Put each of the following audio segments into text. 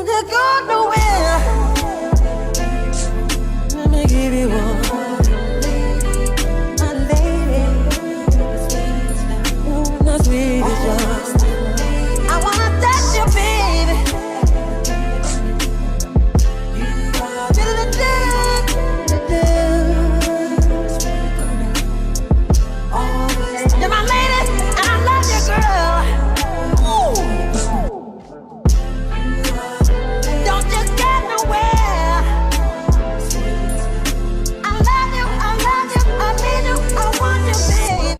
Don't go nowhere. Let me give you one. My lady. The sweetest one. I wanna touch you, baby. You're my lady, and I love you, girl. Ooh. Don't you get nowhere. I love you, I need you, I want you, babe.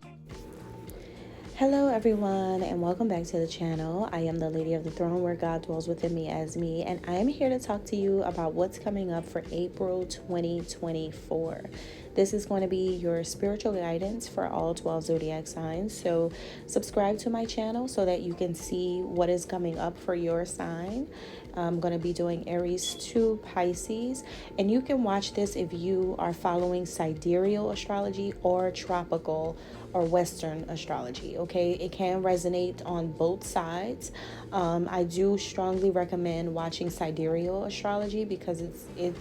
Hello everyone, and welcome back to the channel. I am the Lady of the Throne, where God dwells within me as me, and I am here to talk to you about what's coming up for April 2024. This is going to be your spiritual guidance for all 12 zodiac signs. So subscribe to my channel so that you can see what is coming up for your sign. I'm going to be doing Aries to Pisces, and you can watch this if you are following sidereal astrology or tropical or Western astrology. Okay, it can resonate on both sides. I do strongly recommend watching sidereal astrology because it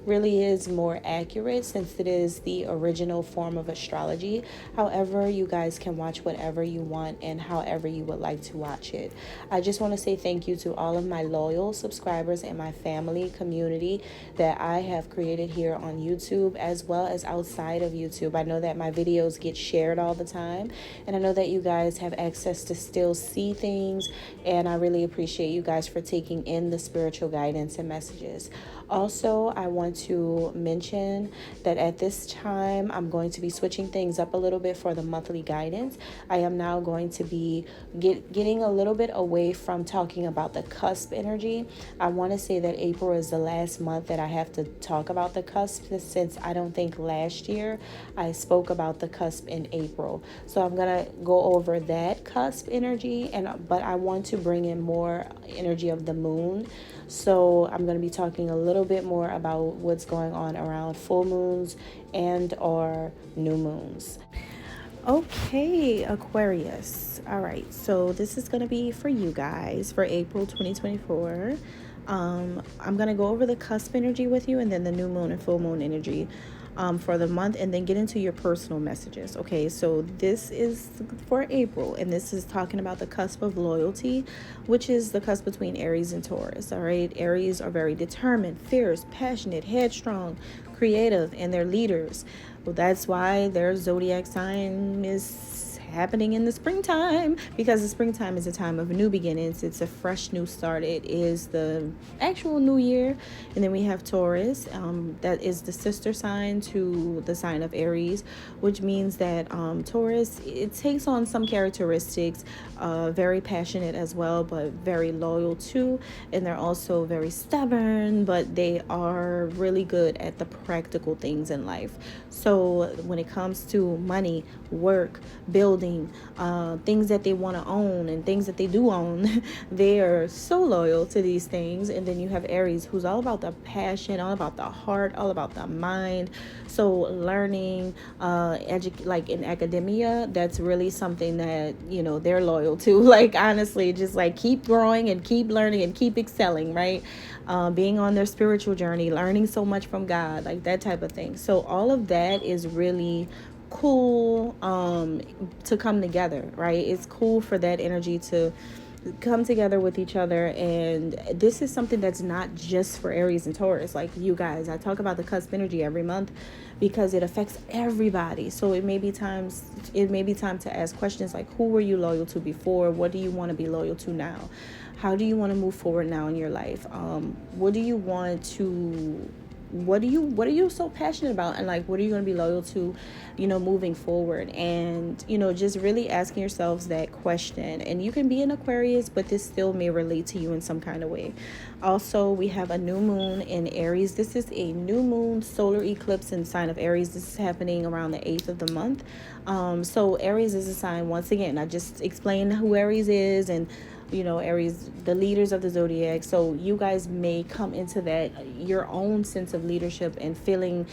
really is more accurate, since it is the original form of astrology. However, you guys can watch whatever you want and however you would like to watch it. I just want to say thank you to all of my loyal subscribers and my family community that I have created here on YouTube as well as outside of YouTube. I know that my videos get shared all the time, and I know that you guys have access to still see things, and I really appreciate you guys for taking in the spiritual guidance and messages. Also, I want to mention that at this time, I'm going to be switching things up a little bit for the monthly guidance. I am now going to be getting a little bit away from talking about the cusp energy. I want to say that April is the last month that I have to talk about the cusp, since I don't think last year I spoke about the cusp in April. So I'm going to go over that cusp energy, but I want to bring in more energy of the moon. So I'm going to be talking a little bit more about what's going on around full moons and or new moons. Okay, Aquarius. All right, so this is going to be for you guys for April 2024. I'm going to go over the cusp energy with you, and then the new moon and full moon energy for the month, and then get into your personal messages. Okay, so this is for April, and this is talking about the cusp of loyalty, which is the cusp between Aries and Taurus. All right, Aries are very determined, fierce, passionate, headstrong, creative, and they're leaders. Well, that's why their zodiac sign is happening in the springtime, because the springtime is a time of new beginnings. It's a fresh new start. It is the actual new year. And then we have Taurus, that is the sister sign to the sign of Aries, which means that Taurus, it takes on some characteristics, very passionate as well, but very loyal too. And they're also very stubborn, but they are really good at the practical things in life. So when it comes to money, work, building, things that they want to own and things that they do own, they are so loyal to these things. And then you have Aries, who's all about the passion, all about the heart, all about the mind. So learning, like in academia, that's really something that, you know, they're loyal to. Like, honestly, just like keep growing and keep learning and keep excelling, right? Being on their spiritual journey, learning so much from God, like that type of thing. So all of that is really cool to come together, right? It's cool for that energy to come together with each other. And this is something that's not just for Aries and Taurus. Like, you guys, I talk about the cusp energy every month because it affects everybody. So it may be time to ask questions like, who were you loyal to before? What do you want to be loyal to now? How do you want to move forward now in your life? What are you so passionate about, and like, what are you going to be loyal to, you know, moving forward? And, you know, just really asking yourselves that question. And you can be an Aquarius, but this still may relate to you in some kind of way. Also, we have a new moon in Aries. This is a new moon solar eclipse in sign of Aries. This is happening around the 8th of the month. So Aries is a sign, once again, I just explained who Aries is and Aries, the leaders of the zodiac. So you guys may come into that your own sense of leadership and feeling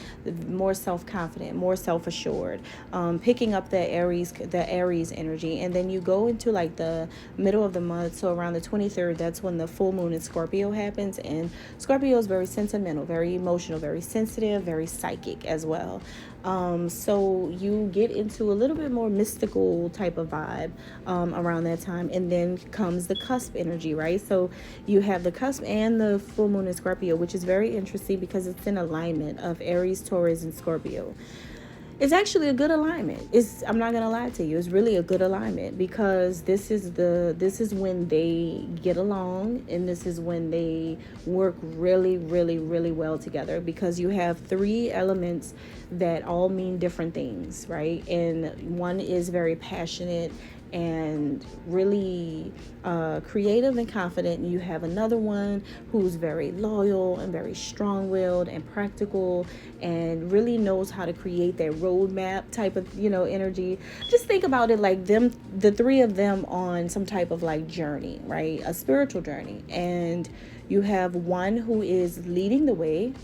more self-confident, more self-assured, picking up the Aries energy. And then you go into like the middle of the month, so around the 23rd, that's when the full moon in Scorpio happens. And Scorpio is very sentimental, very emotional, very sensitive, very psychic as well. So you get into a little bit more mystical type of vibe around that time. And then comes the cusp energy, right? So you have the cusp and the full moon in Scorpio, which is very interesting because it's in alignment of Aries, Taurus, and Scorpio. It's actually a good alignment. I'm not gonna lie to you, it's really a good alignment, because this is when they get along, and this is when they work really, really, really well together, because you have three elements that all mean different things, right? And one is very passionate and really creative and confident, and you have another one who's very loyal and very strong-willed and practical and really knows how to create that roadmap type of energy. Just think about it like the three of them on some type of like journey, right? A spiritual journey. And you have one who is leading the way,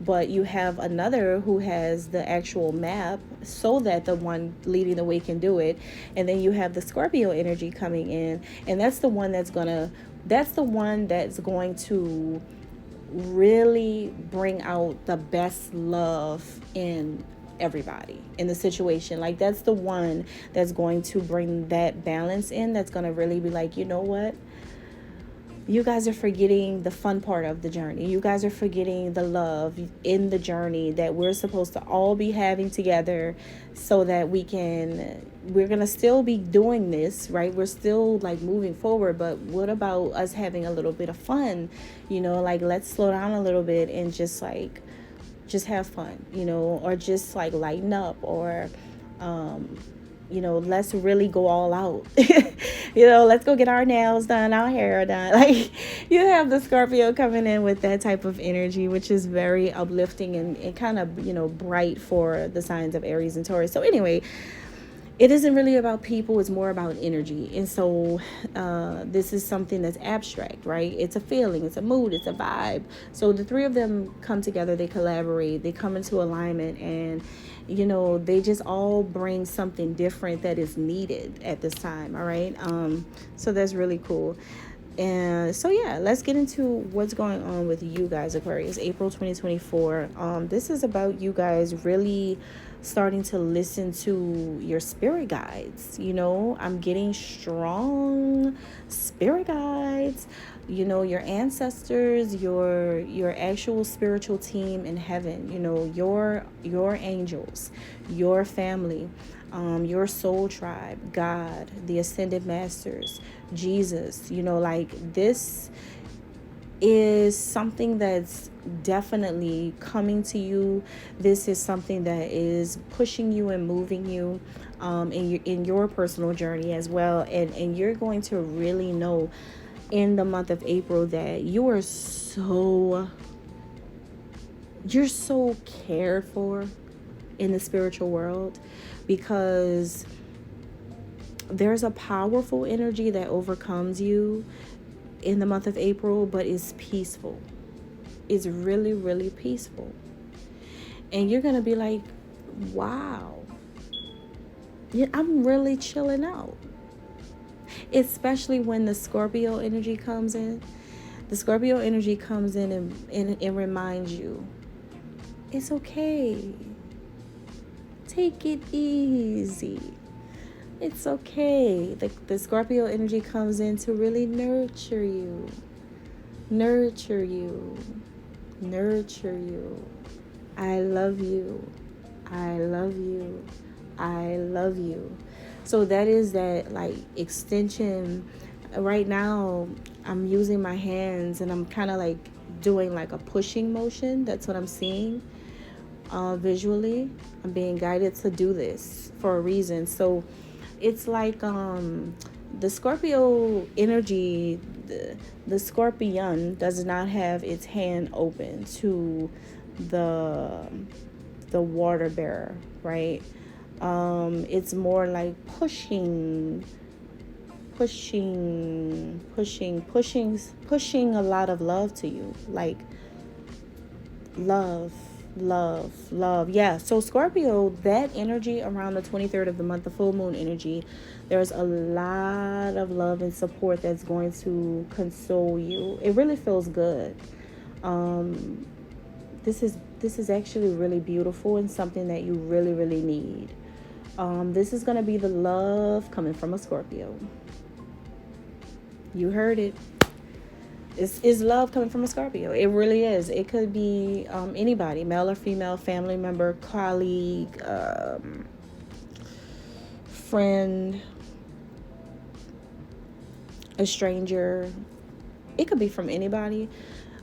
but you have another who has the actual map so that the one leading the way can do it. And then you have the Scorpio energy coming in, and that's the one that's going to really bring out the best love in everybody in the situation. Like, that's the one that's going to bring that balance in, that's going to really be like, you know what? You guys are forgetting the fun part of the journey. You guys are forgetting the love in the journey that we're supposed to all be having together, so that we're going to still be doing this, right? We're still like moving forward, but what about us having a little bit of fun? Like, let's slow down a little bit and just have fun, or just like lighten up, or let's really go all out. Let's go get our nails done, our hair done. Like, you have the Scorpio coming in with that type of energy, which is very uplifting and kind of, bright for the signs of Aries and Taurus. So anyway, it isn't really about people, it's more about energy. And so this is something that's abstract, right? It's a feeling, it's a mood, it's a vibe. So the three of them come together, they collaborate, they come into alignment, and they just all bring something different that is needed at this time. All right. So that's really cool. And so, yeah, let's get into what's going on with you guys, Aquarius, April 2024. This is about you guys really starting to listen to your spirit guides. I'm getting strong spirit guides, your ancestors, your actual spiritual team in heaven, your angels, your family, your soul tribe, God, the ascended masters, Jesus. Like, this is something that's definitely coming to you. This is something that is pushing you and moving you in your personal journey as well. And you're going to really know in the month of April that you're so cared for in the spiritual world, because there's a powerful energy that overcomes you in the month of April, but is peaceful. It's really, really peaceful. And you're going to be like, wow, yeah, I'm really chilling out. Especially when the Scorpio energy comes in. The Scorpio energy comes in and reminds you, it's okay. Take it easy. It's okay. The Scorpio energy comes in to really nurture you. Nurture you. Nurture you. I love you. I love you. I love you. So that is that, like, extension. Right now, I'm using my hands and I'm kind of like doing like a pushing motion. That's what I'm seeing visually. I'm being guided to do this for a reason. So it's like the Scorpio energy, the scorpion does not have its hand open to the water bearer, right? It's more like pushing pushing a lot of love to you. Like love, love. Yeah. So Scorpio, that energy around the 23rd of the month, the full moon energy, there's a lot of love and support that's going to console you. It really feels good. This is actually really beautiful and something that you really, really need. This is going to be the love coming from a Scorpio. You heard it. Is love coming from a Scorpio. It really is. It could be anybody, male or female, family member, colleague, friend, a stranger. It could be from anybody,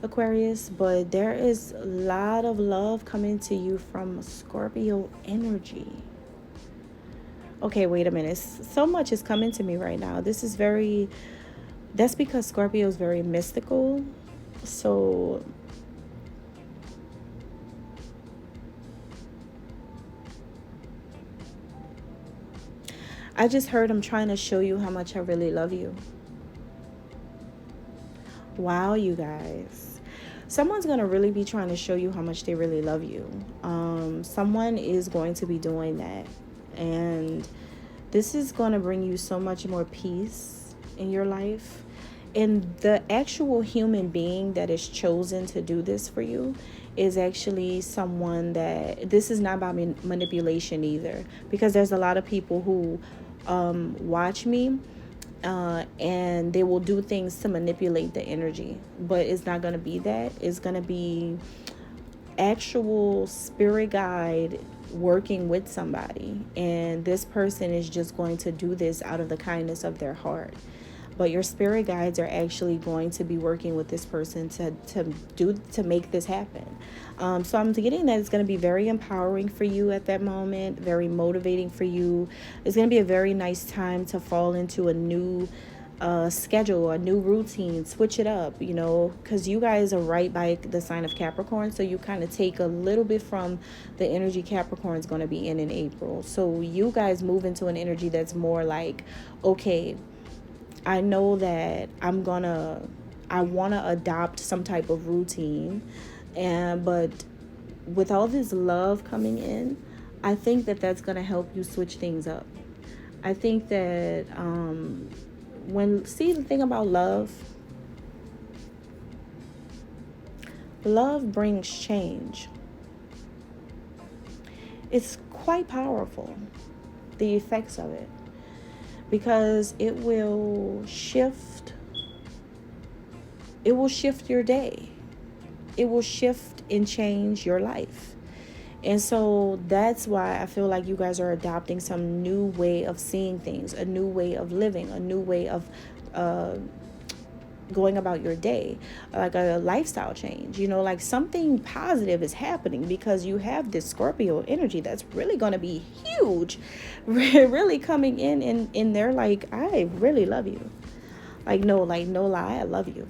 Aquarius, but there is a lot of love coming to you from Scorpio energy. Okay, wait a minute. So much is coming to me right now. That's because Scorpio is very mystical. So I just heard I'm trying to show you how much I really love you. Wow, you guys. Someone's going to really be trying to show you how much they really love you. Someone is going to be doing that. And this is going to bring you so much more peace in your life. And the actual human being that is chosen to do this for you is actually someone that, this is not about manipulation either. Because there's a lot of people who watch me and they will do things to manipulate the energy. But it's not going to be that. It's going to be actual spirit guide working with somebody. And this person is just going to do this out of the kindness of their heart. But your spirit guides are actually going to be working with this person to make this happen. So I'm getting that it's going to be very empowering for you at that moment, very motivating for you. It's going to be a very nice time to fall into a new schedule, a new routine, switch it up, because you guys are right by the sign of Capricorn. So you kind of take a little bit from the energy Capricorn is going to be in April. So you guys move into an energy that's more like, okay, I know that I want to adopt some type of routine, but with all this love coming in, I think that that's going to help you switch things up. I think that the thing about love brings change. It's quite powerful, the effects of it. Because it will shift your day. It will shift and change your life. And so that's why I feel like you guys are adopting some new way of seeing things, a new way of living, a new way of going about your day, like a lifestyle change, like something positive is happening because you have this Scorpio energy that's really going to be huge, really coming in there. Like, I really love you. No lie, I love you.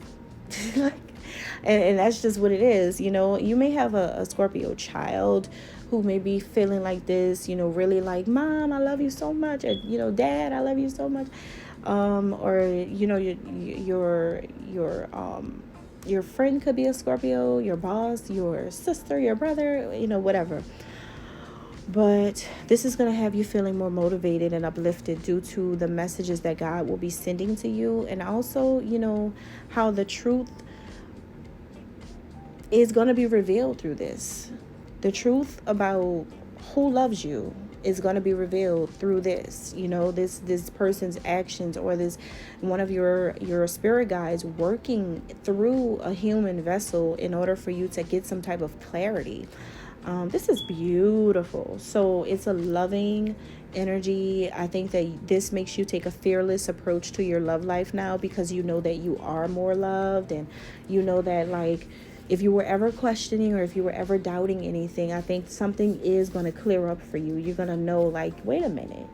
and that's just what it is. You may have a Scorpio child who may be feeling like this, really like, Mom, I love you so much, or Dad, I love you so much. Or your friend could be a Scorpio, your boss, your sister, your brother, whatever. But this is going to have you feeling more motivated and uplifted due to the messages that God will be sending to you. And also, how the truth is going to be revealed through this. The truth about who loves you is going to be revealed through this, this person's actions, or this one of your spirit guides working through a human vessel in order for you to get some type of clarity. This is beautiful. So it's a loving energy. I think that this makes you take a fearless approach to your love life now, because you know that you are more loved, and you know that, like, if you were ever questioning or if you were ever doubting anything, I think something is going to clear up for you. You're going to know, like, wait a minute,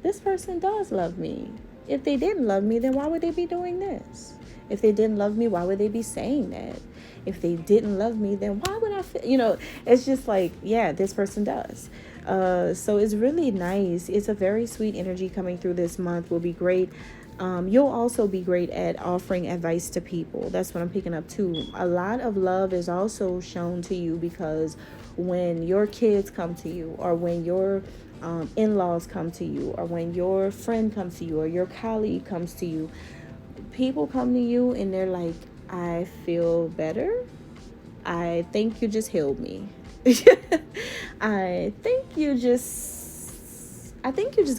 this person does love me. If they didn't love me, then why would they be doing this? If they didn't love me, why would they be saying that? If they didn't love me, then why would I feel, it's just like, yeah, this person does. So it's really nice. It's a very sweet energy coming through this month. Will be great You'll also be great at offering advice to people. That's what I'm picking up too. A lot of love is also shown to you because when your kids come to you, or when your in-laws come to you, or when your friend comes to you, or your colleague comes to you, people come to you and they're like, I feel better. I think you just healed me. I think you just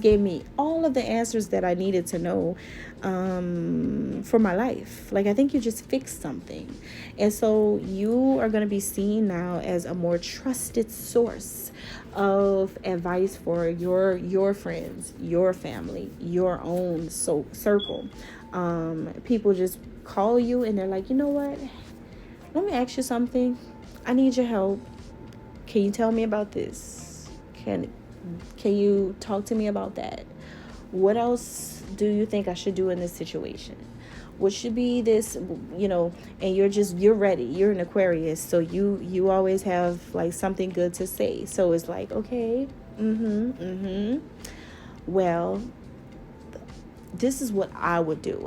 gave me all of the answers that I needed to know for my life. Like, I think you just fixed something. And so you are going to be seen now as a more trusted source of advice for your friends, your family, your own circle. People just call you and they're like, you know what? Let me ask you something. I need your help. Can you tell me about this? Can you talk to me about that? What else do you think I should do in this situation? What should be this, and you're ready. You're an Aquarius, so you always have like something good to say. So it's like, okay, well, this is what I would do.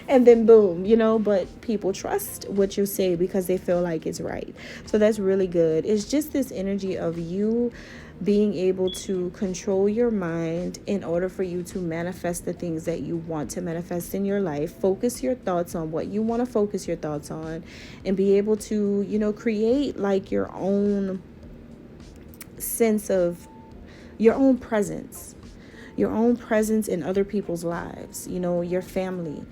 And then boom, but people trust what you say because they feel like it's right. So that's really good. It's just this energy of you being able to control your mind in order for you to manifest the things that you want to manifest in your life. Focus your thoughts on what you want to focus your thoughts on, and be able to, create like your own sense of your own presence in other people's lives, your family.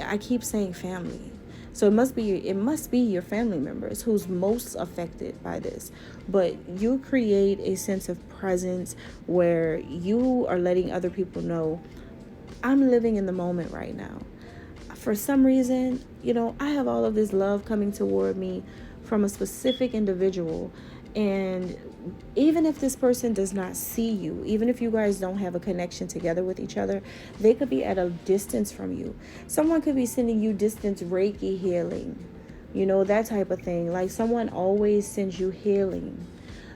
I keep saying family. So it must be your family members who's most affected by this. But you create a sense of presence where you are letting other people know, I'm living in the moment right now. For some reason, I have all of this love coming toward me from a specific individual. And even if this person does not see you, even if you guys don't have a connection together with each other, they could be at a distance from you. Someone could be sending you distance Reiki healing, that type of thing. Like, someone always sends you healing.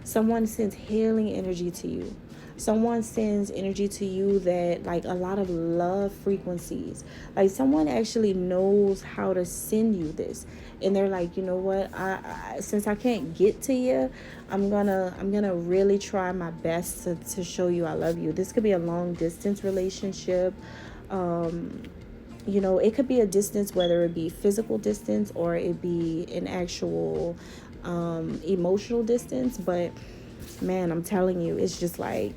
Someone sends healing energy to you. Someone sends energy to you that, like, a lot of love frequencies. Like, someone actually knows how to send you this, and they're like, you know what, I since I can't get to you, I'm gonna really try my best to show you I love you. This could be a long distance relationship. It could be a distance, whether it be physical distance or it be an actual emotional distance. But man, I'm telling you, it's just like,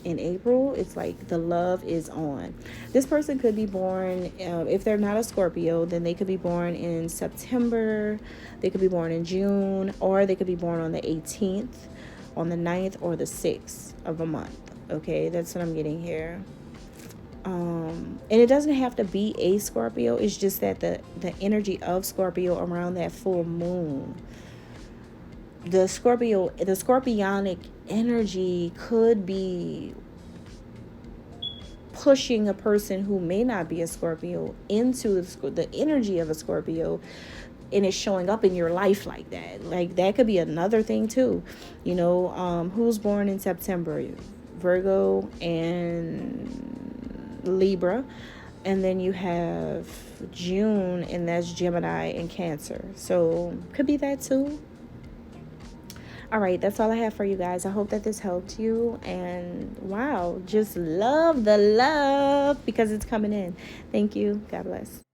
in April, it's like the love is on. This person could be born, if they're not a Scorpio, then they could be born in September, they could be born in June, or they could be born on the 18th, on the 9th, or the 6th of a month. Okay, that's what I'm getting here. And it doesn't have to be a Scorpio. It's just that the energy of Scorpio around that full moon, the scorpionic energy could be pushing a person who may not be a Scorpio into the energy of a Scorpio, and it's showing up in your life like that. Like, that could be another thing too. Who's born in September? Virgo and Libra. And then you have June, and that's Gemini and Cancer. So could be that too. All right, that's all I have for you guys. I hope that this helped you. And wow, just love the love because it's coming in. Thank you. God bless.